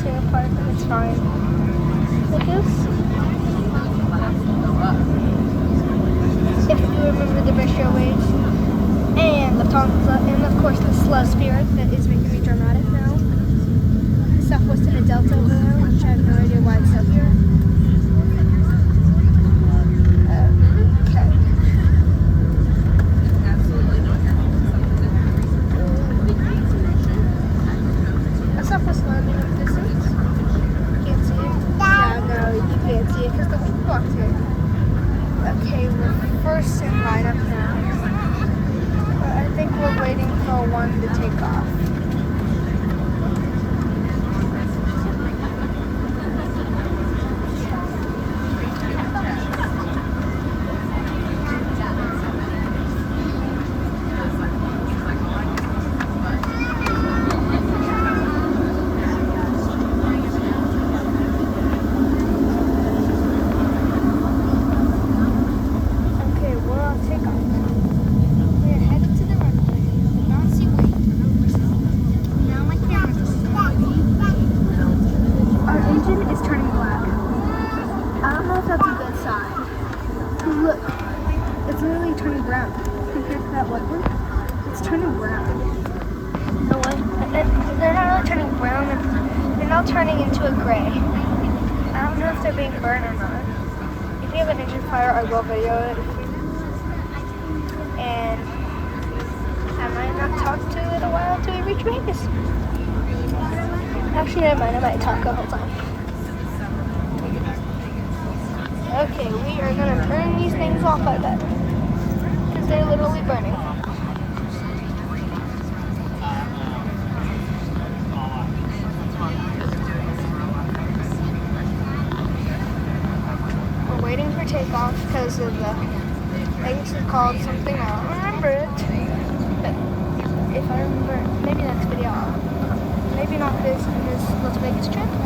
missing a part, but it's fine. Like this. If you remember the retro waves. And Lufthansa, and of course the slow spirit that is making me dramatic now. Southwest and a Delta over there, which I have no idea why it's up here. Okay. A Southwest landing in the distance. Can't see it. Yeah, no, you can't see it because the wind blocked it. Okay, we're first in lineup now. I think we're waiting for one to take off. Okay, we're on takeoff. We're headed to the runway. Bouncy wait. Now my camera's Our engine is turning black. I don't know if that's a good sign. Look, it's literally turning brown compared to that white one. It's turning brown. No way. They're not really turning brown. They're now turning into a gray. I don't know if they're being burned or not. If you have an engine fire, I will video it. And I might not talk to it a while until we reach Vegas. Actually, never mind. I might talk the whole time. Okay, we are gonna turn these things off, I bet, because they're literally burning. We're waiting for takeoff because of the things are called something. I don't remember it, but if I remember, maybe next video. Maybe not this in this Let's Vegas trip.